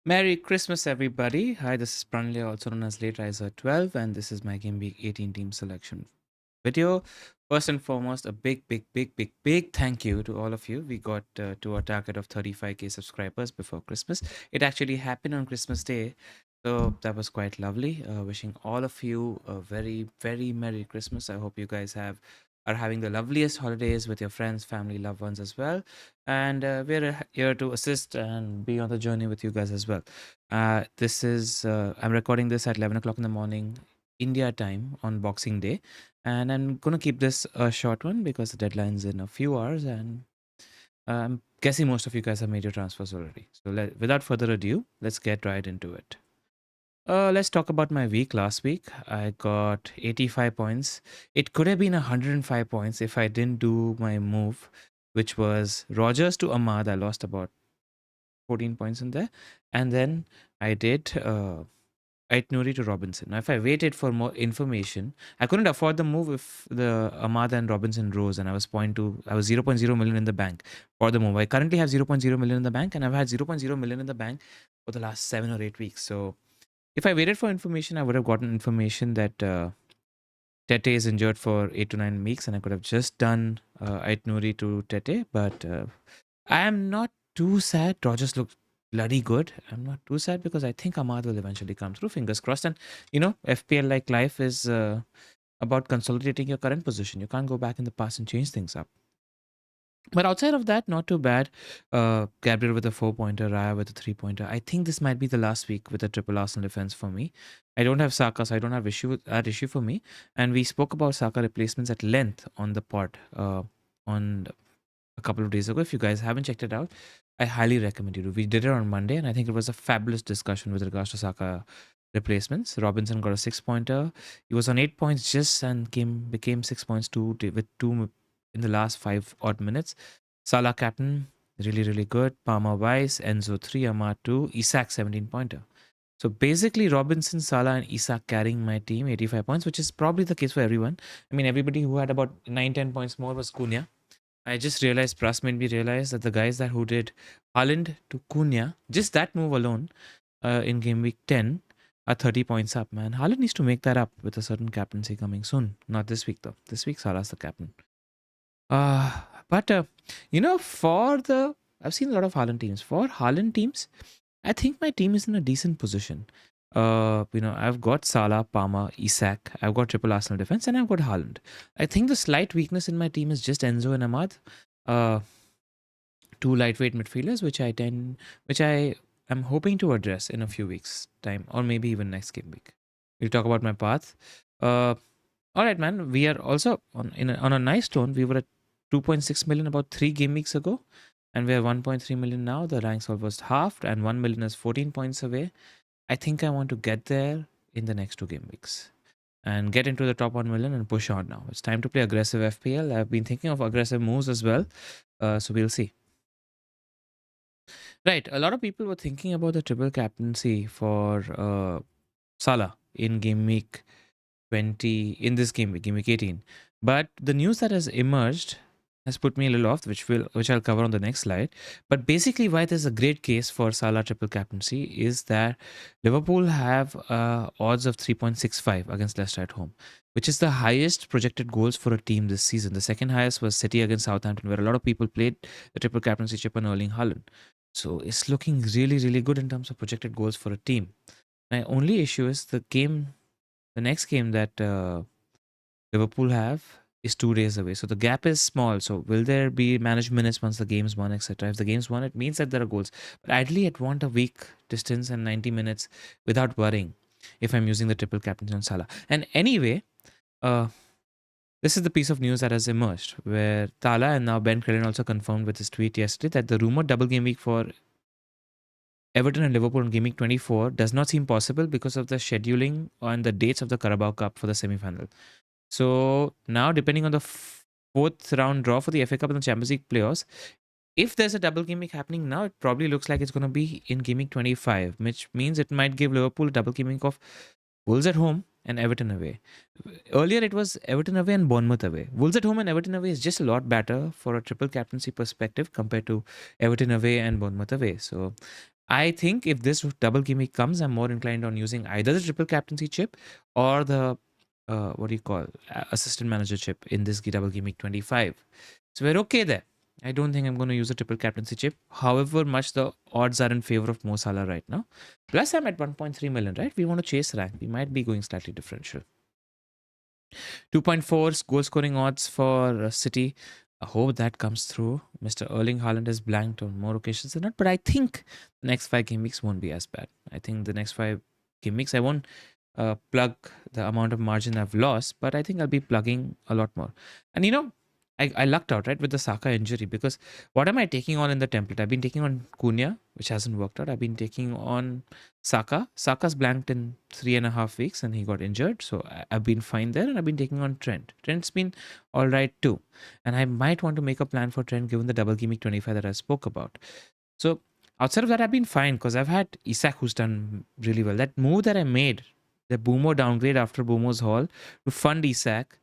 Merry Christmas, everybody. Hi, this is Pranley, also known as Lateriser 12, and this is my Gameweek 18 team selection video. First and foremost, a big thank you to all of you. We got to our target of 35k subscribers before Christmas. It actually happened on Christmas Day, so that was quite lovely. Wishing all of you a very Merry Christmas. I hope you guys are having the loveliest holidays with your friends, family, loved ones as well. And we're here to assist and be on the journey with you guys as well. I'm recording this at 11 o'clock in the morning, India time on Boxing Day. And I'm going to keep this a short one because the deadline's in a few hours. And I'm guessing most of you guys have made your transfers already. So without further ado, let's get right into it. Let's talk about my week. Last week, I got 85 points. It could have been 105 points if I didn't do my move, which was Rogers to Ahmad. I lost about 14 points in there. And then I did Nuri to Robinson. Now, if I waited for more information, I couldn't afford the move if the Ahmad and Robinson rose, and I was zero point 0.0 million in the bank for the move. I currently have 0.0 million in the bank, and I've had 0.0 million in the bank for the last 7 or 8 weeks. So if I waited for information, I would have gotten information that Tete is injured for 8 to 9 weeks, and I could have just done Nuri to Tete. But I am not too sad. Rogers looked bloody good. I'm not too sad because I think Ahmad will eventually come through. Fingers crossed. And FPL like life is about consolidating your current position. You can't go back in the past and change things up. But outside of that, not too bad. Gabriel with a 4-pointer, Raya with a 3-pointer. I think this might be the last week with a triple Arsenal defense for me. I don't have Saka, so I don't have that issue for me. And we spoke about Saka replacements at length on the pod on a couple of days ago. If you guys haven't checked it out, I highly recommend you do. We did it on Monday, and I think it was a fabulous discussion with regards to Saka replacements. Robinson got a 6-pointer. He was on 8 points just and became 6 points with two in the last 5 odd minutes. Salah captain, really good. Palmer Weiss, Enzo 3, Amar 2, Isak 17-pointer. So basically, Robinson, Salah, and Isak carrying my team 85 points, which is probably the case for everyone. I mean, everybody who had about 9-10 points more was Cunha. I just realized, Pras made me realize that the guys who did Haaland to Cunha, just that move alone in game week 10 are 30 points up, man. Haaland needs to make that up with a certain captaincy coming soon. Not this week, though. This week, Salah's the captain. But I've seen a lot of Haaland teams. For Haaland teams, I think my team is in a decent position. I've got Salah, Palmer, Isak. I've got triple Arsenal defense, and I've got Haaland. I think the slight weakness in my team is just Enzo and Ahmad, two lightweight midfielders, which I am hoping to address in a few weeks' time, or maybe even next game week. We'll talk about my path. All right, man. We are also on a nice tone. We were at 2.6 million about 3 game weeks ago, and we are 1.3 million now. The ranks almost halved, and 1 million is 14 points away. I think I want to get there in the next 2 game weeks and get into the top 1 million and push on now. It's time to play aggressive FPL. I've been thinking of aggressive moves as well, so we'll see. Right, a lot of people were thinking about the triple captaincy for Salah in game week 20 in this game week 18. But the news that has emerged has put me a little off, which I'll cover on the next slide. But basically, why there's a great case for Salah triple captaincy is that Liverpool have odds of 3.65 against Leicester at home, which is the highest projected goals for a team this season. The second highest was City against Southampton, where a lot of people played the triple captaincy chip on Erling Haaland. So it's looking really good in terms of projected goals for a team. My only issue is the next game that Liverpool have is 2 days away. So the gap is small. So will there be managed minutes once the game's won, etc.? If the game's won, it means that there are goals. But ideally, I'd want a week distance and 90 minutes without worrying if I'm using the triple captaincy on Salah. And anyway, this is the piece of news that has emerged, where Tala and now Ben Crellin also confirmed with his tweet yesterday that the rumored double game week for Everton and Liverpool in Game Week 24 does not seem possible because of the scheduling and the dates of the Carabao Cup for the semi-final. So now, depending on the fourth round draw for the FA Cup and the Champions League playoffs, if there's a double game week happening now, it probably looks like it's going to be in Game Week 25, which means it might give Liverpool a double game week of Wolves at home and Everton away. Earlier, it was Everton away and Bournemouth away. Wolves at home and Everton away is just a lot better for a triple captaincy perspective compared to Everton away and Bournemouth away. So I think if this double game week comes, I'm more inclined on using either the triple captaincy chip or the what do you call assistant manager chip in this double game week 25. So we're okay there. I don't think I'm going to use a triple captaincy chip. However much the odds are in favor of Mo Salah right now. Plus, I'm at 1.3 million, right? We want to chase rank. We might be going slightly differential. 2.4 goal scoring odds for City. I hope that comes through. Mr. Erling Haaland is blanked on more occasions than not, but I think the next 5 game weeks won't be as bad. I think the next 5 game weeks, I won't plug the amount of margin I've lost, but I think I'll be plugging a lot more. And I lucked out, right, with the Saka injury because what am I taking on in the template? I've been taking on Cunha, which hasn't worked out. I've been taking on Saka. Saka's blanked in 3.5 weeks and he got injured. So I've been fine there and I've been taking on Trent. Trent's been all right too. And I might want to make a plan for Trent given the double gimmick 25 that I spoke about. So outside of that, I've been fine because I've had Isak who's done really well. That move that I made, the Boomo downgrade after Boomo's haul to fund Isak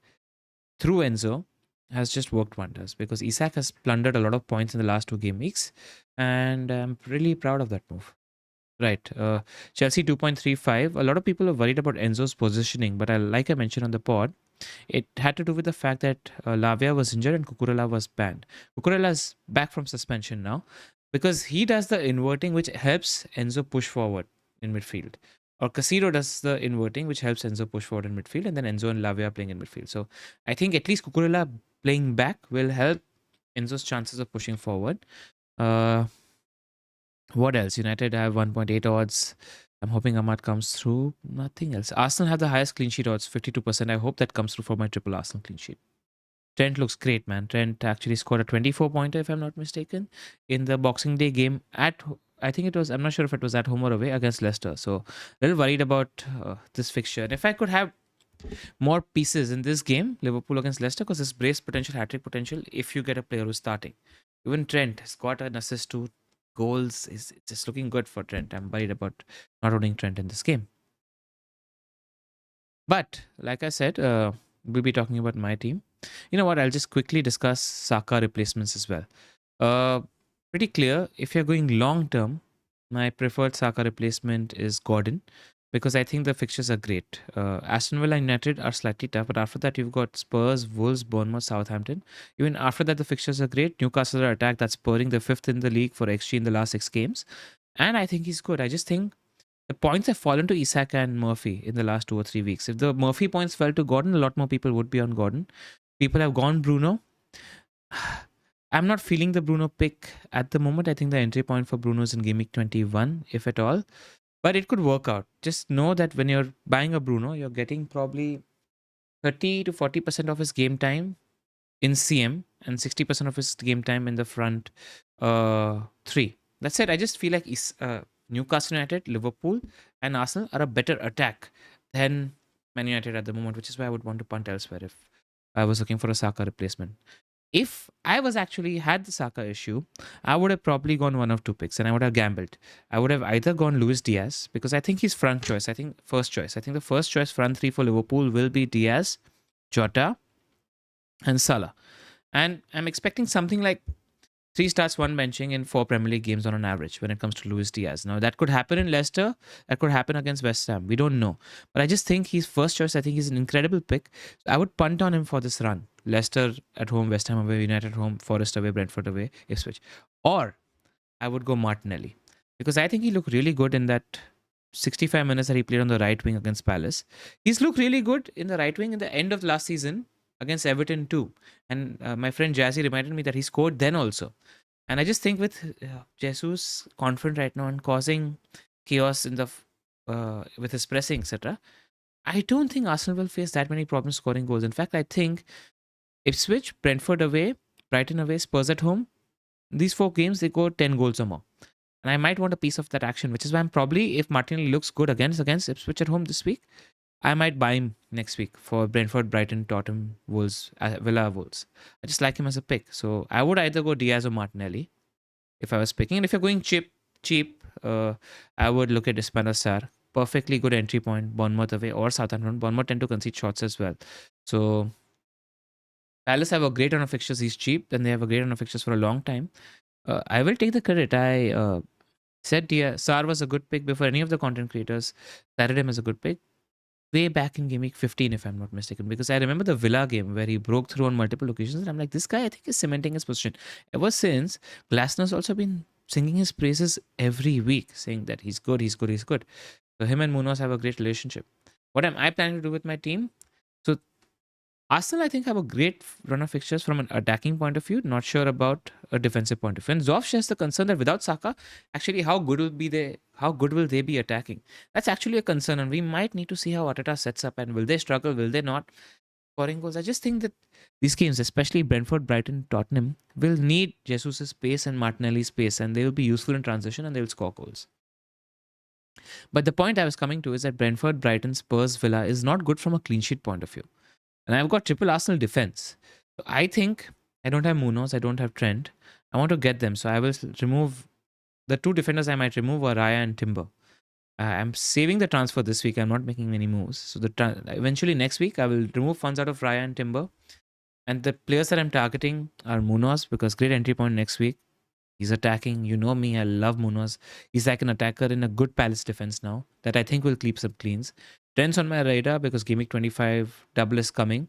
through Enzo has just worked wonders because Isak has plundered a lot of points in the last 2 game weeks. And I'm really proud of that move. Right. Chelsea 2.35. A lot of people are worried about Enzo's positioning, but like I mentioned on the pod, it had to do with the fact that Lavia was injured and Cucurella was banned. Cucurella is back from suspension now because he does the inverting, which helps Enzo push forward in midfield. Or Casiro does the inverting, which helps Enzo push forward in midfield, and then Enzo and Lavia playing in midfield. So I think at least Cucurella playing back will help Enzo's chances of pushing forward. Uh, what else? United have 1.8 odds. I'm hoping Ahmad comes through. Nothing else. Arsenal have the highest clean sheet odds, 52%. I hope that comes through for my triple Arsenal clean sheet. Trent looks great, man. Trent actually scored a 24-pointer, if I'm not mistaken, in the Boxing Day game I think it was, I'm not sure if it was at home or away against Leicester. So a little worried about this fixture. And if I could have more pieces in this game, Liverpool against Leicester, because there's brace potential, hat-trick potential if you get a player who's starting. Even Trent has got an assist, 2 goals. Is just looking good for Trent. I'm worried about not owning Trent in this game. But like I said, we'll be talking about my team. You know what? I'll just quickly discuss Saka replacements as well. Pretty clear. If you're going long term, my preferred Saka replacement is Gordon because I think the fixtures are great. Aston Villa and United are slightly tough, but after that, you've got Spurs, Wolves, Bournemouth, Southampton. Even after that, the fixtures are great. Newcastle are attacked. That's spurring the fifth in the league for XG in the last 6 games. And I think he's good. I just think the points have fallen to Isak and Murphy in the last 2 or 3 weeks. If the Murphy points fell to Gordon, a lot more people would be on Gordon. People have gone Bruno. I'm not feeling the Bruno pick at the moment. I think the entry point for Bruno is in Game Week 21, if at all. But it could work out. Just know that when you're buying a Bruno, you're getting probably 30 to 40% of his game time in CM and 60% of his game time in the front three. That's it. I just feel like Newcastle United, Liverpool, and Arsenal are a better attack than Man United at the moment, which is why I would want to punt elsewhere if I was looking for a Saka replacement. If I was actually had the Saka issue, I would have probably gone one of two picks and I would have gambled. I would have either gone Luis Diaz because I think he's front choice. I think first choice. I think the first choice front three for Liverpool will be Diaz, Jota, and Salah. And I'm expecting something like 3 starts, 1 benching in 4 Premier League games on an average when it comes to Luis Diaz. Now, that could happen in Leicester. That could happen against West Ham. We don't know. But I just think he's first choice. I think he's an incredible pick. I would punt on him for this run. Leicester at home, West Ham away, United at home, Forest away, Brentford away, Ipswich. Or I would go Martinelli. Because I think he looked really good in that 65 minutes that he played on the right wing against Palace. He's looked really good in the right wing in the end of last season against Everton too. And my friend Jazzy reminded me that he scored then also. And I just think with Jesus confident right now and causing chaos in the with his pressing, etc., I don't think Arsenal will face that many problems scoring goals. In fact, I think Ipswich, Brentford away, Brighton away, Spurs at home, these 4 games, they go 10 goals or more. And I might want a piece of that action, which is why I'm probably, if Martinelli looks good against Ipswich at home this week, I might buy him next week for Brentford, Brighton, Tottenham, Wolves, Villa, Wolves. I just like him as a pick. So I would either go Diaz or Martinelli if I was picking. And if you're going cheap, I would look at Ispana Sarr. Perfectly good entry point, Bournemouth away or Southampton. Bournemouth tend to concede shots as well. So Palace have a great run of fixtures. He's cheap. Then they have a great run of fixtures for a long time. I will take the credit. Said Diaz, Sar was a good pick before any of the content creators cited him as a good pick. Way back in Game Week 15, if I'm not mistaken, because I remember the Villa game where he broke through on multiple occasions, and I'm like, this guy, I think, is cementing his position. Ever since, Glasner's also been singing his praises every week, saying that he's good, he's good, he's good. So him and Munoz have a great relationship. What am I planning to do with my team? So Arsenal, I think, have a great run of fixtures from an attacking point of view. Not sure about a defensive point of view. And Zoff shares the concern that without Saka, actually, how good will be they? How good will they be attacking? That's actually a concern, and we might need to see how Arteta sets up. And will they struggle? Will they not scoring goals? I just think that these games, especially Brentford, Brighton, Tottenham, will need Jesus' pace and Martinelli's pace, and they will be useful in transition and they will score goals. But the point I was coming to is that Brentford, Brighton, Spurs, Villa is not good from a clean sheet point of view. And I've got triple Arsenal defense. So I think I don't have Munoz, I don't have Trent. I want to get them. So I will remove the two defenders I might remove are Raya and Timber. I'm saving the transfer this week. I'm not making any moves. So eventually next week I will remove funds out of Raya and Timber. And the players that I'm targeting are Munoz because great entry point next week. He's attacking. You know me. I love Munoz. He's like an attacker in a good Palace defense now that I think will keep some cleans. Trent's on my radar because Game Week 25 double is coming.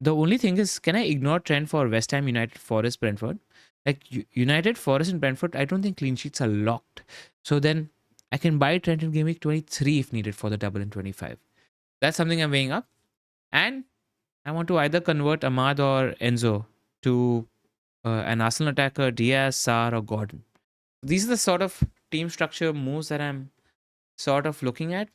The only thing is, can I ignore Trent for West Ham, United, Forest, Brentford? Like United, Forest, and Brentford, I don't think clean sheets are locked. So then I can buy Trent in Game Week 23 if needed for the double in 25. That's something I'm weighing up. And I want to either convert Ahmad or Enzo to an Arsenal attacker, Diaz, Sar, or Gordon. These are the sort of team structure moves that I'm sort of looking at.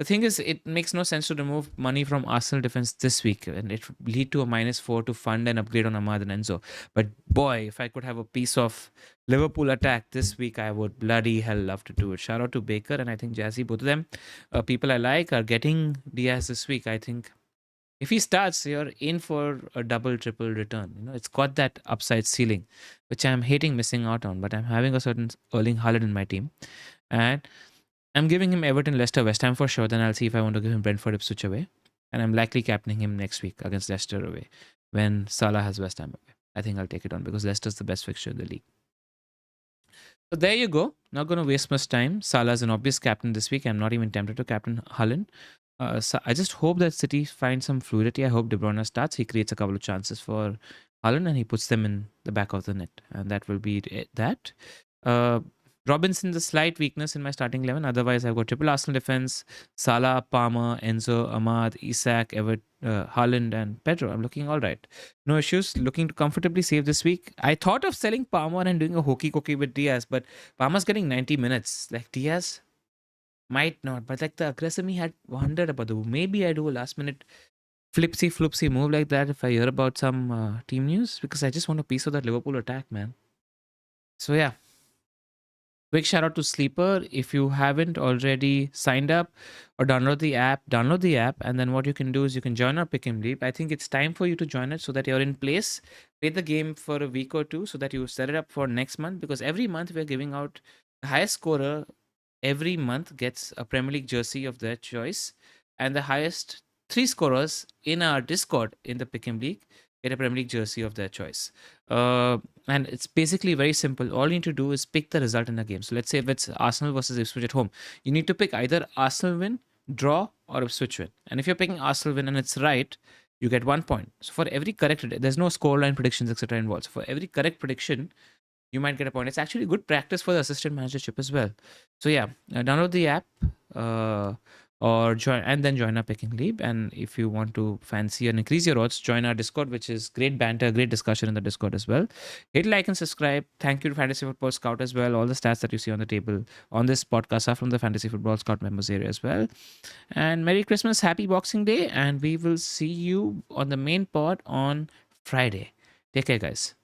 The thing is, it makes no sense to remove money from Arsenal defense this week, and it would lead to a -4 to fund an upgrade on Ahmad and Enzo. But boy, if I could have a piece of Liverpool attack this week, I would bloody hell love to do it. Shout out to Baker and I think Jazzy, both of them, people I like, are getting Diaz this week. I think if he starts, you're in for a double, triple return. You know, it's got that upside ceiling, which I'm hating missing out on. But I'm having a certain Erling Haaland in my team, and I'm giving him Everton, Leicester, West Ham for sure. Then I'll see if I want to give him Brentford, Ipswich away, and I'm likely captaining him next week against Leicester away when Salah has West Ham away. I think I'll take it on because Leicester's the best fixture in the league. So there you go. Not going to waste much time. Salah's an obvious captain this week. I'm not even tempted to captain Haaland. So I just hope that City finds some fluidity. I hope De Bruyne starts. He creates a couple of chances for Haaland and he puts them in the back of the net. And that will be that. Robinson's a slight weakness in my starting 11. Otherwise, I've got triple Arsenal defense, Salah, Palmer, Enzo, Ahmad, Isak, Haaland, and Pedro. I'm looking all right. No issues. Looking to comfortably save this week. I thought of selling Palmer and doing a hokey cookie with Diaz, but Palmer's getting 90 minutes. Like Diaz might not, but like the aggressive me had wondered about the maybe I do a last minute flipsy move like that if I hear about some team news because I just want a piece of that Liverpool attack, man. So yeah. Quick shout out to Sleeper. If you haven't already signed up or download the app. And then what you can do is you can join our Pick and Leap. I think it's time for you to join it so that you're in place. Play the game for a week or two so that you set it up for next month because every month we're giving out the highest scorer every month gets a Premier League jersey of their choice. And the highest 3 scorers in our Discord in the Pick and League get a Premier League jersey of their choice. And it's basically very simple. All you need to do is pick the result in a game. So let's say if it's Arsenal versus Ipswich at home, you need to pick either Arsenal win, draw, or Ipswich win. And if you're picking Arsenal win and it's right, you get 1 point. So for every correct, there's no scoreline predictions, etc. involved. So for every correct prediction, you might get a point. It's actually good practice for the assistant managership as well. So yeah, download the app. Or join and then join our Picking Leap. And if you want to fancy and increase your odds, join our Discord, which is great banter, great discussion in the Discord as well. Hit like and subscribe. Thank you to Fantasy Football Scout as well. All the stats that you see on the table on this podcast are from the Fantasy Football Scout members area as well. And Merry Christmas, Happy Boxing Day, and we will see you on the main pod on Friday. Take care, guys.